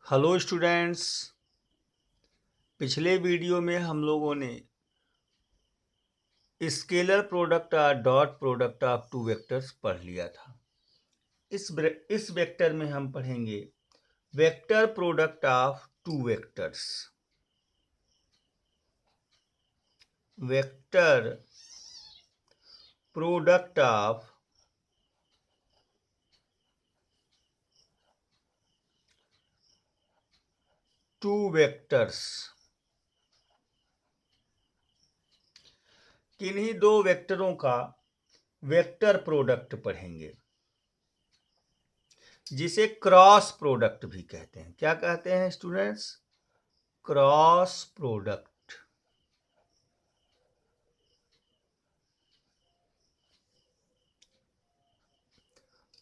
Hello students. पिछले video में हम लोगों ने स्केलर प्रोडक्ट और dot product of two vectors पढ़ लिया था। इस वेक्टर में हम पढ़ेंगे vector product of two vectors. Vector product of two vectors. किन्हीं दो वेक्टरों का वेक्टर प्रोडक्ट पढ़ेंगे, जिसे क्रॉस प्रोडक्ट भी कहते हैं। क्या कहते हैं स्टूडेंट्स? Cross product.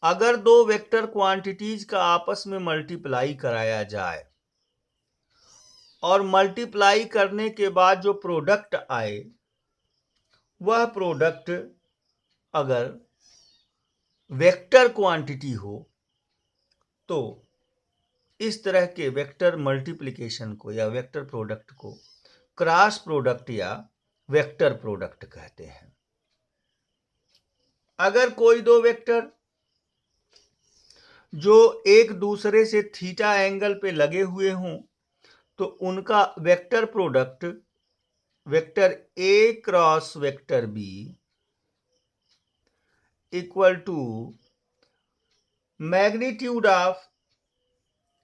अगर दो वेक्टर क्वांटिटीज का आपस में मल्टीप्लाई कराया जाए और मल्टीप्लाई करने के बाद जो प्रोडक्ट आए, वह प्रोडक्ट अगर वेक्टर क्वांटिटी हो, तो इस तरह के वेक्टर मल्टीप्लिकेशन को या वेक्टर प्रोडक्ट को क्रॉस प्रोडक्ट या वेक्टर प्रोडक्ट कहते हैं। अगर कोई दो वेक्टर जो एक दूसरे से थीटा एंगल पे लगे हुए हों, तो उनका vector product vector A cross vector B equal to magnitude of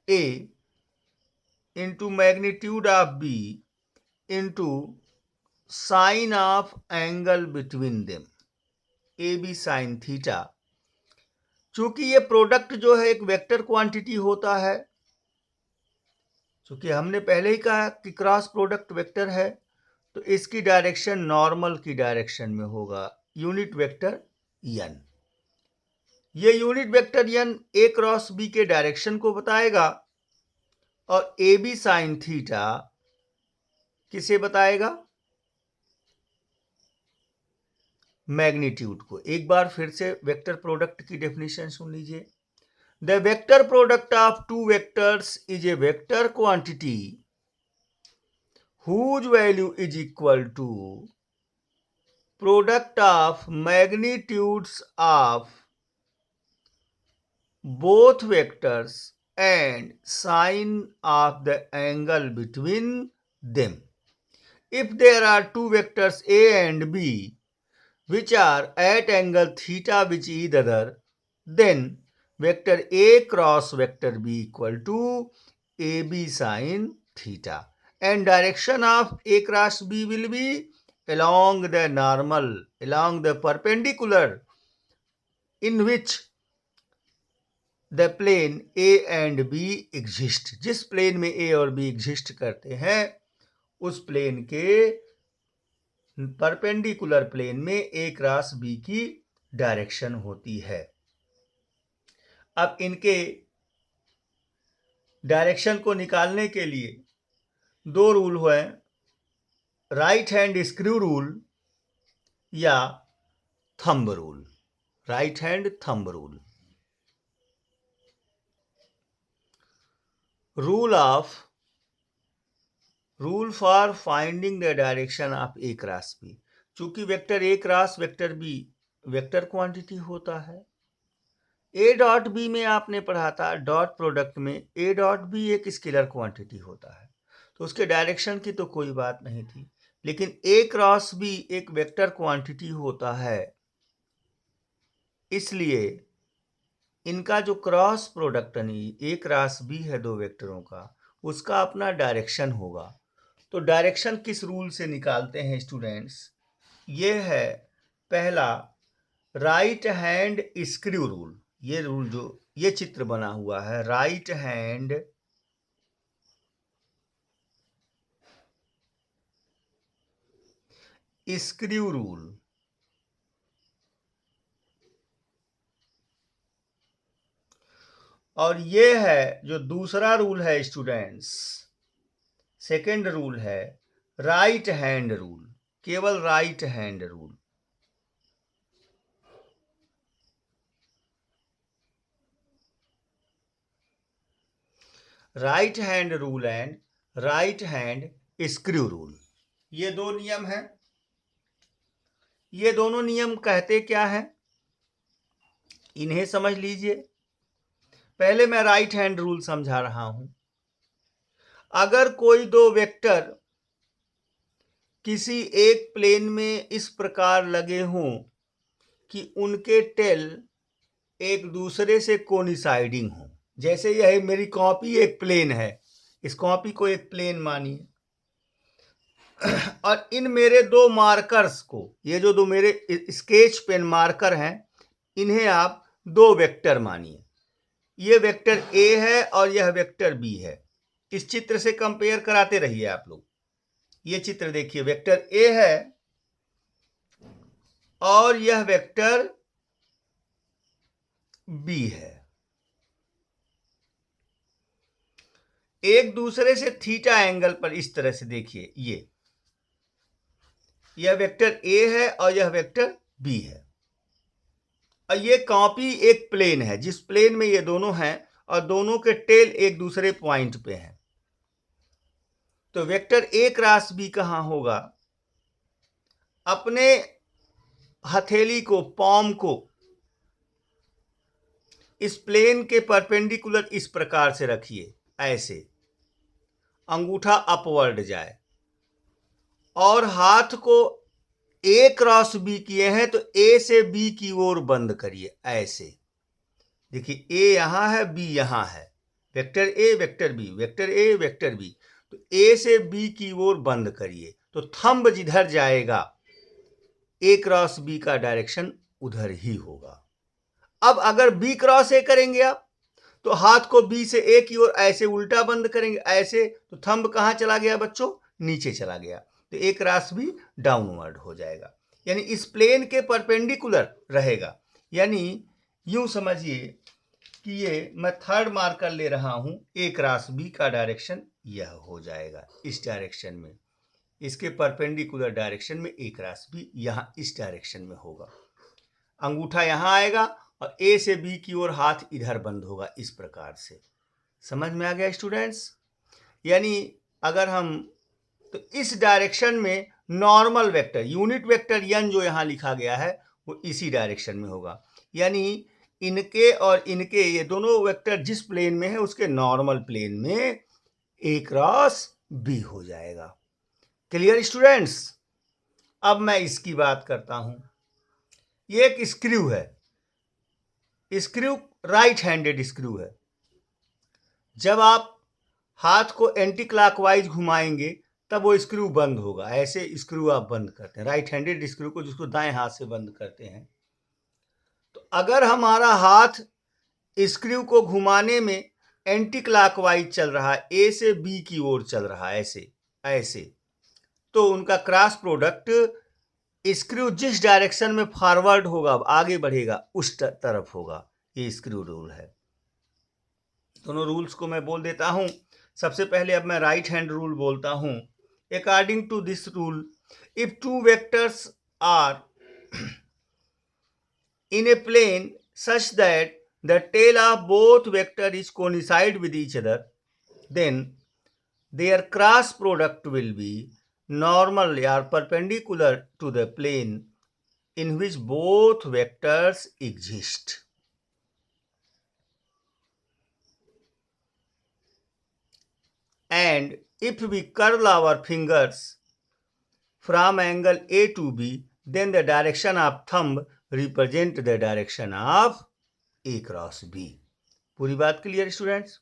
A into magnitude of B into sine of angle between them, A B sine theta. चूंकि ये प्रोडक्ट जो है एक वेक्टर क्वांटिटी होता है, चूंकि हमने पहले ही कहा कि क्रॉस प्रोडक्ट वेक्टर है, तो इसकी डायरेक्शन नॉर्मल की डायरेक्शन में होगा, यूनिट वेक्टर एन। ये unit vector N A cross B के डायरेक्शन को बताएगा, और ए बी साइन थीटा किसे बताएगा? मैग्नीट्यूड को। एक बार फिर से वेक्टर प्रोडक्ट की डेफिनेशन सुन लीजिए। The vector product of two vectors is a vector quantity whose value is equal to product of magnitudes of both vectors and sine of the angle between them. If there are two vectors A and B which are at angle theta with each other, then vector A cross vector B equal to AB sine theta, and direction of A cross B will be along the normal, along the perpendicular in which the plane A and B exist. जिस plane में A और B exist करते हैं, उस plane के perpendicular plane में ए cross B की direction होती है। अब इनके डायरेक्शन को निकालने के लिए दो रूल हुए, राइट हैंड स्क्रू रूल या thumb rule. Right hand thumb rule. Rule for finding the direction of a cross b. चूंकि वेक्टर ए cross vector B vector quantity होता है, ए डॉट बी में आपने पढ़ा था डॉट प्रोडक्ट में ए डॉट बी एक स्केलर क्वांटिटी होता है, तो उसके डायरेक्शन की तो कोई बात नहीं थी। लेकिन ए क्रॉस बी एक वेक्टर क्वांटिटी होता है, इसलिए इनका जो क्रॉस प्रोडक्ट यानी ए क्रॉस बी है दो वेक्टरों का, उसका अपना डायरेक्शन होगा। तो डायरेक्शन किस रूल से निकालते हैं स्टूडेंट्स? ये है पहला, राइट हैंड स्क्रू रूल। ये रूल जो ये चित्र बना हुआ है, राइट हैंड स्क्रू रूल। और ये है जो दूसरा रूल है स्टूडेंट्स, सेकेंड रूल है राइट हैंड रूल, केवल right hand rule. Right hand rule and right hand screw rule. ये दो नियम हैं। ये दोनों नियम कहते क्या है, इन्हें समझ लीजिए। पहले मैं राइट हैंड रूल समझा रहा हूं। अगर कोई दो वेक्टर किसी एक प्लेन में इस प्रकार लगे हों कि उनके टेल एक दूसरे से कोइंसाइडिंग हो, जैसे यह मेरी कॉपी एक प्लेन है, इस कॉपी को एक प्लेन मानिए, और इन मेरे दो मार्कर्स को, ये जो दो मेरे स्केच पेन मार्कर हैं, इन्हें आप दो वेक्टर मानिए। ये वेक्टर ए है और यह वेक्टर बी है। इस चित्र से कंपेयर कराते रहिए आप लोग। ये चित्र देखिए, वेक्टर ए है और यह वेक्टर बी है। एक दूसरे से थीटा एंगल पर इस तरह से देखिए, यह वेक्टर ए है और यह वेक्टर बी है। और ये कॉपी एक प्लेन है, जिस प्लेन में ये दोनों हैं और दोनों के टेल एक दूसरे पॉइंट पे हैं। तो वेक्टर ए क्रॉस बी कहां होगा? अपने हथेली को, पॉम को इस प्लेन के परपेंडिकुलर इस प्रकार से रखिए, ऐसे अंगूठा अपवर्ड जाए, और हाथ को ए क्रॉस बी किए हैं तो ए से बी की ओर बंद करिए, ऐसे देखिए, ए यहां है, बी यहां है, vector A vector B, vector A vector B, तो ए से बी की ओर बंद करिए, तो थंब जिधर जाएगा ए क्रॉस बी का डायरेक्शन उधर ही होगा। अब अगर बी क्रॉस ए करेंगे आप, तो हाथ को बी से ए की ओर ऐसे उल्टा बंद करेंगे, ऐसे, तो थंब कहां चला गया बच्चों? नीचे चला गया, तो ए क्रॉस बी डाउनवर्ड हो जाएगा, यानी इस प्लेन के परपेंडिकुलर रहेगा। यानी यूं समझिए कि ये मैं थर्ड मार्कर ले रहा हूं, ए क्रॉस बी का डायरेक्शन यह हो जाएगा, इस डायरेक्शन में, इसके परपेंडिकुलर डायरेक्शन में ए क्रॉस बी यहां इस डायरेक्शन में होगा। अंगूठा यहां आएगा और ए से बी की ओर हाथ इधर बंद होगा, इस प्रकार से। समझ में आ गया स्टूडेंट्स? यानी अगर हम, तो इस डायरेक्शन में normal vector, unit vector N जो यहां लिखा गया है, वो इसी डायरेक्शन में होगा। यानी इनके और इनके, ये दोनों वेक्टर जिस प्लेन में है उसके नॉर्मल प्लेन में ए क्रॉस बी हो जाएगा। Clear students? अब मैं इसकी बात करता हूं। ये एक स्क्रू है, स्क्रू राइट हैंडेड स्क्रू है। जब आप हाथ को एंटी क्लॉकवाइज घुमाएंगे तब वो स्क्रू बंद होगा, ऐसे स्क्रू आप बंद करते हैं, राइट हैंडेड स्क्रू को, जिसको दाएं हाथ से बंद करते हैं। तो अगर हमारा हाथ स्क्रू को घुमाने में एंटी क्लॉकवाइज चल रहा है, ए से बी की ओर चल रहा है, ऐसे ऐसे, तो उनका क्रॉस प्रोडक्ट, स्क्रू जिस डायरेक्शन में फॉरवर्ड होगा, आगे बढ़ेगा, उस तरफ होगा। ये स्क्रू रूल है। दोनों रूल्स को मैं बोल देता हूं। सबसे पहले अब मैं राइट हैंड रूल बोलता हूं। According to this rule, if two vectors are in a plane such that the tail of both vector is coincide with each other, then their cross product will be normal or perpendicular to the plane in which both vectors exist. And if we curl our fingers from angle A to B, then the direction of thumb represent the direction of A cross B. पूरी बात clear students?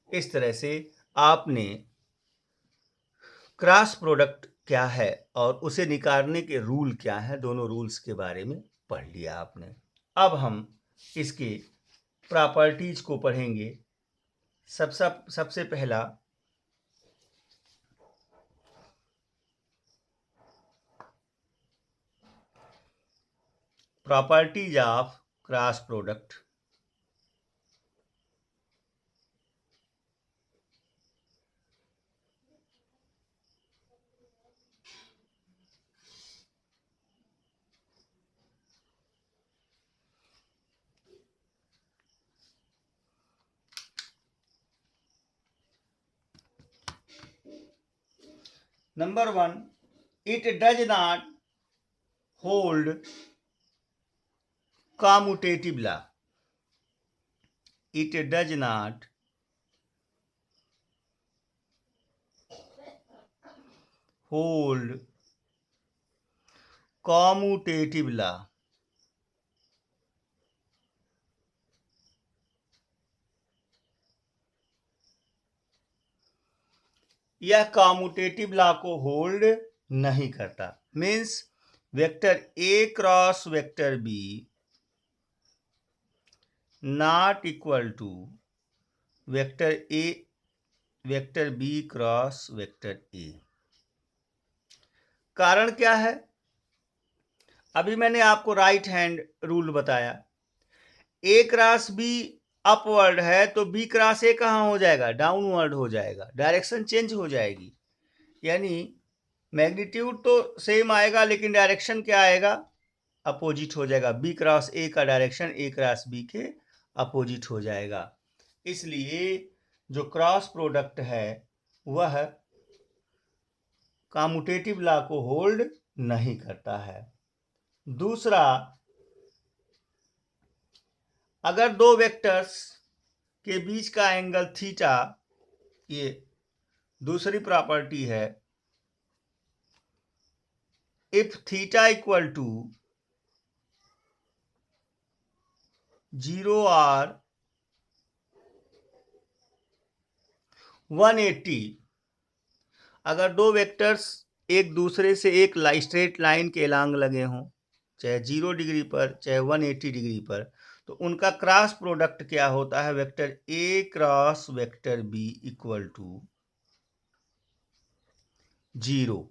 इस तरह से आपने cross product क्या है और उसे निकालने के रूल क्या है, दोनों रूल्स के बारे में पढ़ लिया आपने। अब हम इसके प्रॉपर्टीज को पढ़ेंगे। सबसे पहला properties of cross product. Number 1, it does not hold commutative law. It does not hold commutative law. यह कॉम्यूटेटिव लॉ को होल्ड नहीं करता. Means vector A cross vector B not equal to vector B cross vector A. कारण क्या है? अभी मैंने आपको राइट हैंड रूल बताया. ए क्रॉस बी अपवर्ड है तो बी क्रॉस ए कहाँ हो जाएगा? डाउनवर्ड हो जाएगा. डायरेक्शन चेंज हो जाएगी. यानी मैग्नीट्यूड तो सेम आएगा लेकिन डायरेक्शन क्या आएगा? अपोजिट हो जाएगा. बी क्रॉस ए का डायरेक्शन ए क्रॉस बी के अपोजिट हो जाएगा. इसलिए जो क्रॉस प्रोडक्ट है वह कॉम्यूटेटिव लॉ को होल्ड नहीं करता है. दूसरा, अगर दो वेक्टर्स के बीच का एंगल थीटा, ये दूसरी प्रॉपर्टी है, इफ थीटा इक्वल टू 0 और 180, अगर दो वेक्टर्स एक दूसरे से एक स्ट्रेट लाइन के एलांग लगे हों, चाहे 0 डिग्री पर चाहे 180 डिग्री पर, तो उनका क्रॉस प्रोडक्ट क्या होता है? Vector A cross vector B equal to 0.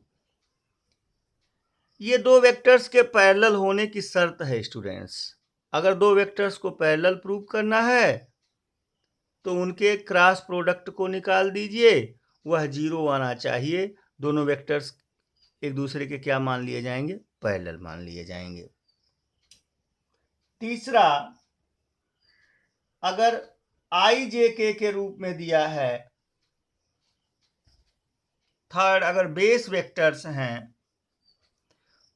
ये दो वेक्टर्स के पैरेलल होने की शर्त है स्टूडेंट्स. अगर दो वेक्टर्स को पैरेलल प्रूव करना है तो उनके क्रॉस प्रोडक्ट को निकाल दीजिए, वह 0 आना चाहिए. दोनों वेक्टर्स एक दूसरे के क्या मान लिए जाएंगे? पैरेलल मान लिए जाएंगे. तीसरा, अगर आई जे के रूप में दिया है. थर्ड, अगर बेस वेक्टर्स हैं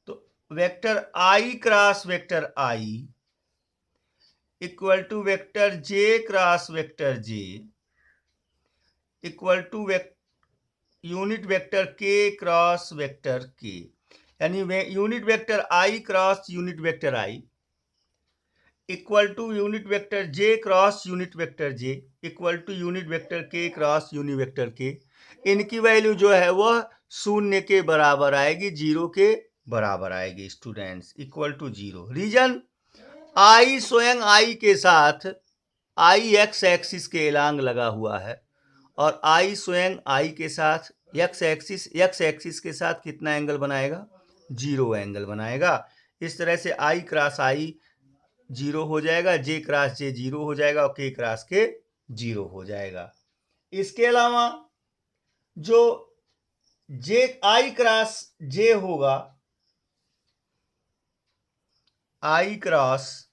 तो vector I cross vector I equal to vector J cross vector J equal to unit vector K cross vector K. यानी unit vector I cross unit vector I equal to unit vector J cross unit vector J equal to unit vector K cross unit vector K. इनकी value जो है वह 0 के बराबर आएगी, 0 के बराबर आएगी स्टूडेंट्स, इक्वल टू 0. रीजन, आई स्वयं आई के साथ आई एक्स एक्सिस के एलांग लगा हुआ है और आई स्वयं आई के साथ एक्स एक्सिस के साथ कितना एंगल बनाएगा? 0 एंगल बनाएगा. इस तरह से आई क्रॉस आई 0 हो जाएगा, जे क्रॉस जे 0 हो जाएगा और के क्रॉस के 0 हो जाएगा. इसके अलावा जो जे आई क्रॉस जे होगा, आई क्रॉस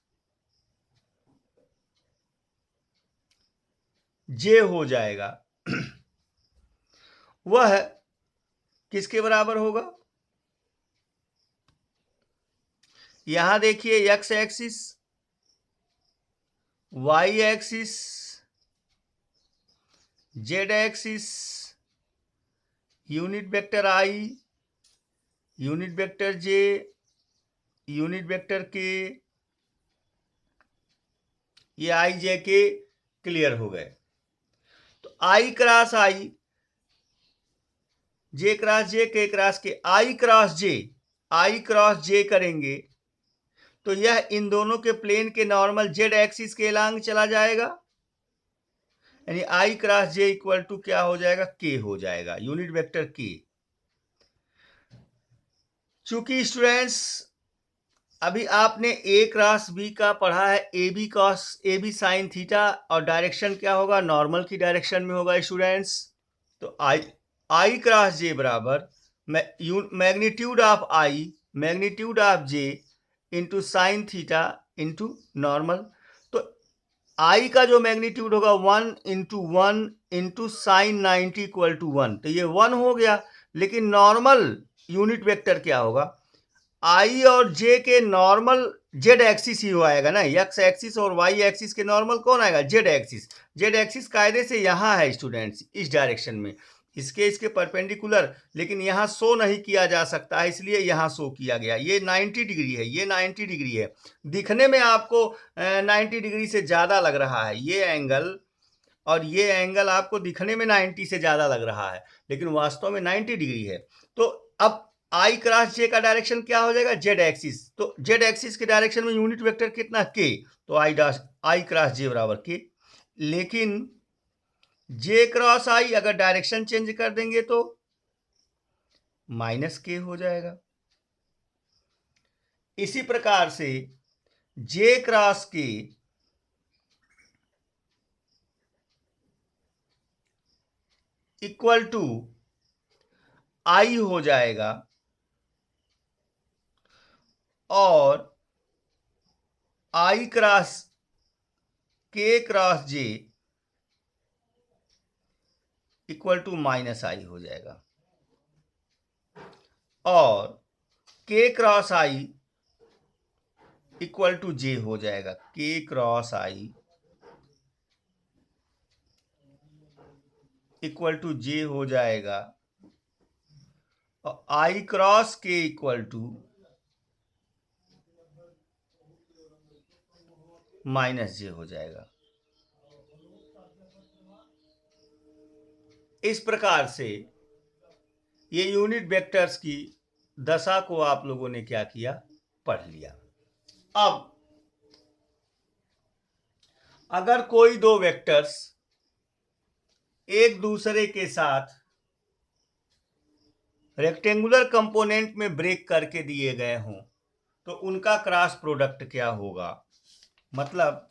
जे हो जाएगा, वह किसके बराबर होगा? यहां देखिए, x axis, y axis, z axis, unit vector i, unit vector j, unit vector k, ये आई जे के क्लियर हो गए. तो आई क्रॉस आई, जे क्रॉस जे, के क्रॉस के, आई क्रॉस जे करेंगे तो यह इन दोनों के प्लेन के नॉर्मल जेड एक्सिस के एलांग चला जाएगा. यानी आई क्रॉस जे इक्वल टू क्या हो जाएगा? के हो जाएगा, यूनिट वेक्टर के. चूंकि स्टूडेंट्स अभी आपने ए क्रॉस बी का पढ़ा है, ए बी साइन थीटा, और डायरेक्शन क्या होगा? नॉर्मल की डायरेक्शन में होगा स्टूडेंट्स. तो आई क्रॉस जे बराबर magnitude of J into sine theta into normal. तो आई का जो मैग्नीट्यूड होगा 1 इंटू साइन 90 इक्वल टू 1, तो ये 1 हो गया. लेकिन नॉर्मल यूनिट वेक्टर क्या होगा, आई और जे के नॉर्मल जेड एक्सिस ही आएगा ना, एक्स एक्सिस और वाई एक्सिस के नॉर्मल कौन आएगा, जेड एक्सिस। जेड एक्सिस कायदे से यहाँ है स्टूडेंट्स, इस डायरेक्शन में, इसके परपेंडिकुलर, लेकिन यहाँ शो नहीं किया जा सकता है, इसलिए यहाँ शो किया गया। ये 90 डिग्री है, ये 90 डिग्री है, दिखने में आपको 90 डिग्री से ज़्यादा लग रहा है ये एंगल, और ये एंगल आपको दिखने में 90 से ज़्यादा लग रहा है, लेकिन वास्तव में 90 डिग्री है। तो अब आई क्रॉस जे का डायरेक्शन क्या हो जाएगा, जेड एक्सिस। तो जेड एक्सिस के डायरेक्शन में यूनिट वेक्टर कितना, के, तो आई क्रॉस जे बराबर के। लेकिन जे क्रॉस आई अगर डायरेक्शन चेंज कर देंगे तो माइनस के हो जाएगा। इसी प्रकार से j cross k equal to i हो जाएगा, और i cross k cross j equal to minus i हो जाएगा, और k cross i equal to j हो जाएगा। K cross i equal to j हो जाएगा, और i cross k equal to minus j हो जाएगा। इस प्रकार से ये यूनिट वेक्टर्स की दशा को आप लोगों ने क्या किया, पढ़ लिया। अब अगर कोई दो वेक्टर्स एक दूसरे के साथ रेक्टेंगुलर कंपोनेंट में ब्रेक करके दिए गए हों तो उनका क्रॉस प्रोडक्ट क्या होगा, मतलब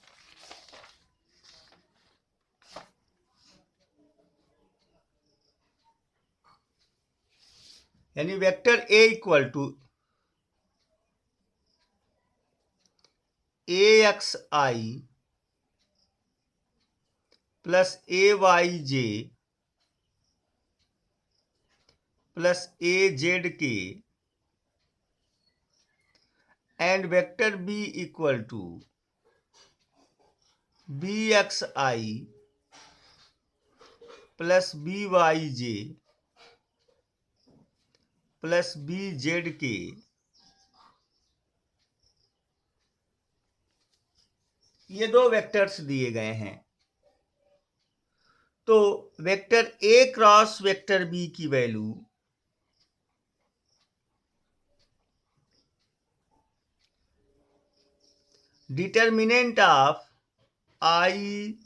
यानी vector A equal to a x i plus a y j plus a z k and vector B equal to b x i plus b y j plus b z k, ये दो vectors दिए गए हैं। तो vector ए cross vector B की value determinant of i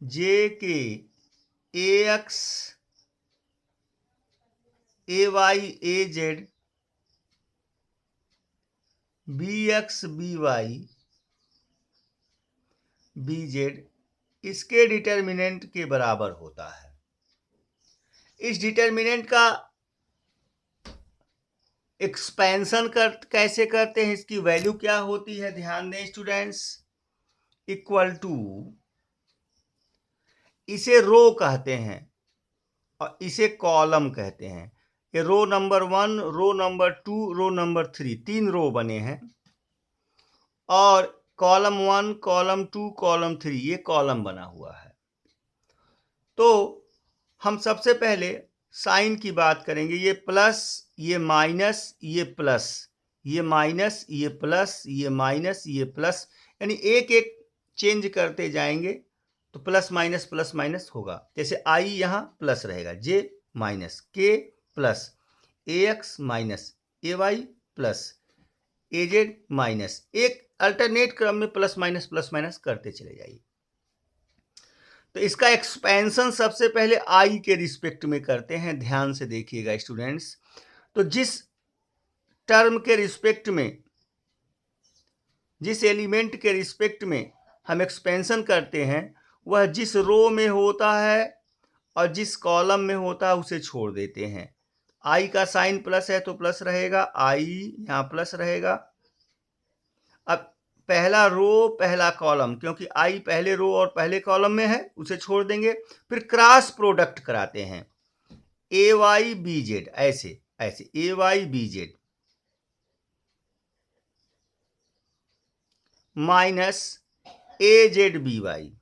j k a x a y a z b x b y b z, इसके determinant के बराबर होता है। इस डिटर्मिनेंट का एक्सपेंशन कैसे करते हैं, इसकी वैल्यू क्या होती है, ध्यान दें स्टूडेंट्स, इक्वल टू, इसे रो कहते हैं और इसे कॉलम कहते हैं। ये row number 1, row number 2, row number 3, 3 row बने हैं, और कॉलम 1, कॉलम 2, कॉलम 3 ये कॉलम बना हुआ है। तो हम सबसे पहले साइन की बात करेंगे, ये प्लस, ये माइनस, ये प्लस, ये माइनस, ये प्लस, ये माइनस, ये प्लस, यानी एक एक चेंज करते जाएंगे तो प्लस माइनस होगा। जैसे आई यहाँ प्लस रहेगा, जे माइनस, के plus, A x minus, A Y plus, a Z minus, एक अल्टरनेट क्रम में प्लस माइनस करते चले जाइए। तो इसका एक्सपेंशन सबसे पहले आई के रिस्पेक्ट में करते हैं, ध्यान से देखिएगा स्टूडेंट्स। तो जिस टर्म के रिस्पेक्ट में, जिस एलिमेंट के रिस्पेक्ट में हम एक्सपेंशन करते हैं, वह जिस रो में होता है और जिस कॉलम में होता है उसे छोड़ देते हैं। आई का साइन प्लस है तो प्लस रहेगा, आई यहाँ प्लस रहेगा। अब पहला रो पहला कॉलम, क्योंकि आई पहले रो और पहले कॉलम में है, उसे छोड़ देंगे। फिर क्रॉस प्रोडक्ट कराते हैं, ए वाई बी जेड, ऐसे ऐसे ए वाई बी जेड माइनस ए जेड बी वाई।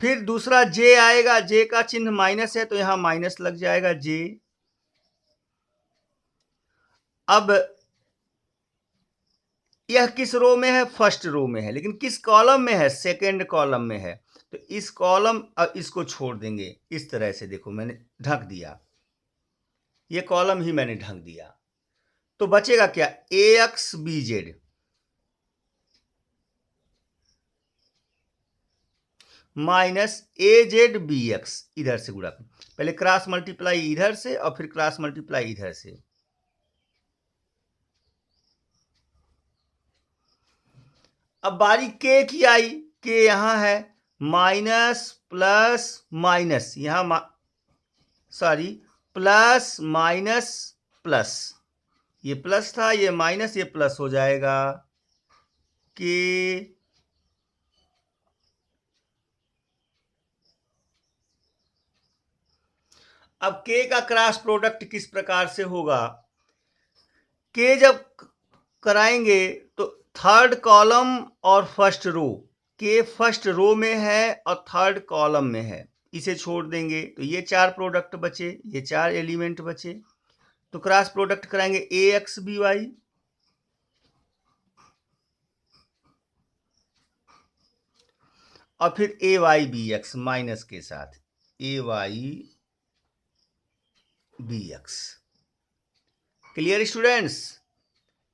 फिर दूसरा जे आएगा, जे का चिन्ह माइनस है तो यहां माइनस लग जाएगा जे। अब यह किस रो में है? फर्स्ट रो में है, लेकिन किस कॉलम में है? सेकेंड कॉलम में है। तो इस कॉलम, अब इसको छोड़ देंगे इस तरह से, देखो मैंने ढक दिया, ये कॉलम ही मैंने ढक दिया। तो बचेगा क्या? ए एक्स बी जेड माइनस ए जेड बी एक्स, इधर से गुणा, पहले क्रॉस मल्टीप्लाई इधर से और फिर क्रॉस मल्टीप्लाई इधर से। अब बारी के की आई, के यहां है, माइनस प्लस माइनस, यहां सॉरी प्लस माइनस प्लस, ये प्लस था, ये माइनस, ये प्लस हो जाएगा कि अब के का क्रॉस प्रोडक्ट किस प्रकार से होगा? के जब कराएंगे तो थर्ड कॉलम और फर्स्ट रो, के फर्स्ट रो में है और थर्ड कॉलम में है, इसे छोड़ देंगे तो ये चार प्रोडक्ट बचे, ये चार एलिमेंट बचे। तो क्रॉस प्रोडक्ट कराएंगे ए एक्स बी वाई, और फिर a y b x minus के साथ a y b x. Clear students?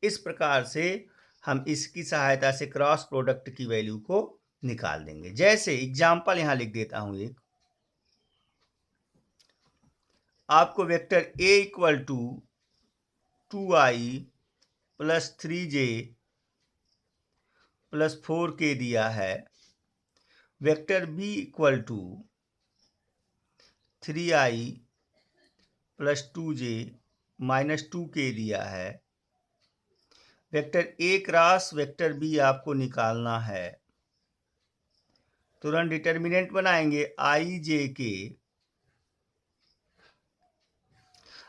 इस प्रकार से हम इसकी सहायता से क्रॉस प्रोडक्ट की वैल्यू को निकाल देंगे। जैसे एग्जाम्पल यहां लिख देता हूं एक, आपको vector A equal to 2i plus 3j plus 4k दिया है, vector B equal to 3i plus 2j minus 2k दिया है, वेक्टर ए क्रॉस वेक्टर बी आपको निकालना है। तुरंत डिटर्मिनेंट बनाएंगे आई जे के।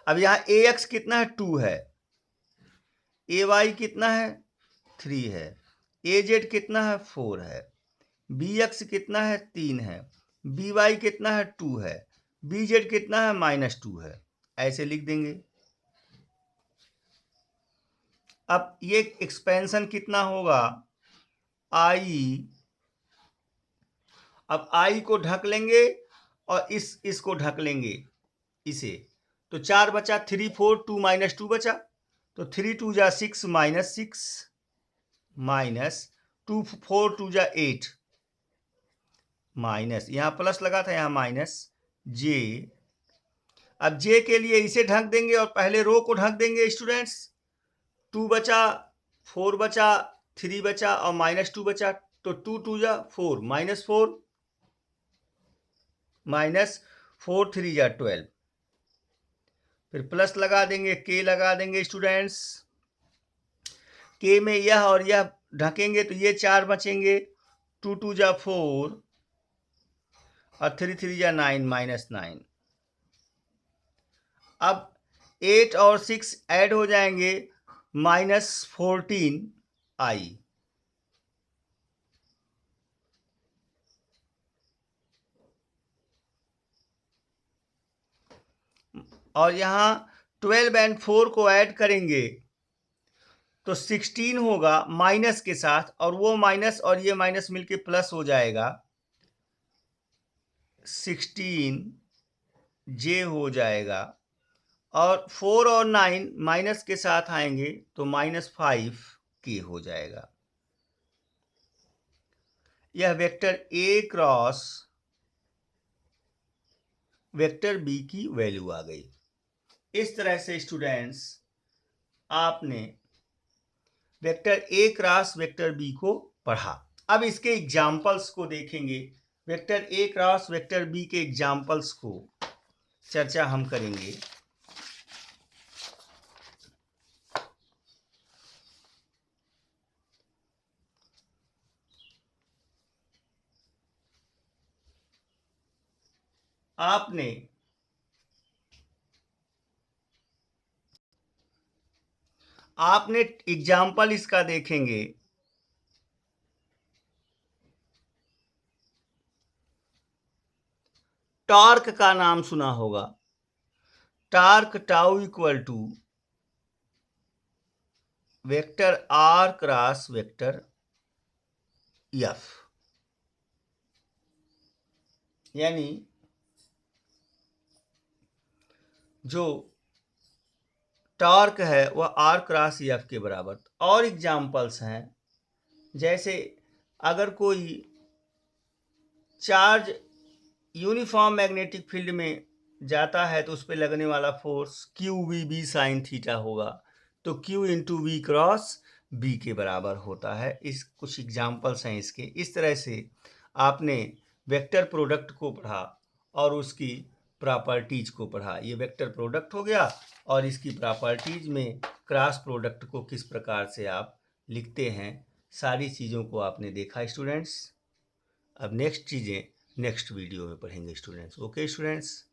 अब यहां ए एक्स कितना है? 2 है, ए वाई कितना है? 3 है, ए जेड कितना है? 4 है, बी एक्स कितना है? 3 है, बी वाई कितना है? 2 है, बी जेड कितना है? -2 है। ऐसे लिख देंगे। अब ये एक्सपेंशन कितना होगा? आई, अब आई को ढक लेंगे और इसको ढक लेंगे इसे, तो 4 बचा, 3 4 2 -2 बचा, तो 3 2 जा 6 -6 माइनस 2 4 2 जा 8 माइनस, यहां प्लस लगा था, यहां माइनस जे। अब जे के लिए इसे ढक देंगे और पहले रो को ढक देंगे स्टूडेंट्स। 2 बचा, 4 बचा, 3 बचा और -2 बचा, तो 2 2 जा 4 -4 माइनस 4 3 जा 12, फिर प्लस लगा देंगे, के लगा देंगे स्टूडेंट्स। के में यह और यह ढकेंगे तो ये 4 बचेंगे, 2 2 जा 4 और 3 3 जा 9 -9। अब 8 और 6 ऐड हो जाएंगे, -14i, और यहां 12 एंड 4 को ऐड करेंगे तो 16 होगा माइनस के साथ, और वो माइनस और ये माइनस मिलके प्लस हो जाएगा, 16 जे हो जाएगा, और 4 और 9 माइनस के साथ आएंगे तो -5 के हो जाएगा। यह वेक्टर ए क्रॉस वेक्टर बी की वैल्यू आ गई। इस तरह से स्टूडेंट्स आपने वेक्टर ए क्रॉस वेक्टर बी को पढ़ा। अब इसके एग्जाम्पल्स को देखेंगे, वेक्टर ए क्रॉस वेक्टर बी के एग्जाम्पल्स को चर्चा हम करेंगे। आपने एग्जाम्पल इसका देखेंगे। टॉर्क का नाम सुना होगा। Torque tau equal to vector R cross vector F, यानी जो टॉर्क है वह आर क्रॉस एफ के बराबर। और एग्जाम्पल्स हैं, जैसे अगर कोई चार्ज यूनिफॉर्म मैग्नेटिक फील्ड में जाता है तो उस पर लगने वाला force Q V B sine theta होगा, तो Q into V cross B के बराबर होता है। इस कुछ एग्जाम्पल्स हैं इसके। इस तरह से आपने वेक्टर प्रोडक्ट को पढ़ा और उसकी प्रॉपर्टीज को पढ़ा। ये वेक्टर प्रोडक्ट हो गया और इसकी प्रॉपर्टीज में क्रॉस प्रोडक्ट को किस प्रकार से आप लिखते हैं, सारी चीज़ों को आपने देखा स्टूडेंट्स। अब नेक्स्ट चीज़ें नेक्स्ट वीडियो में पढ़ेंगे स्टूडेंट्स। Okay students.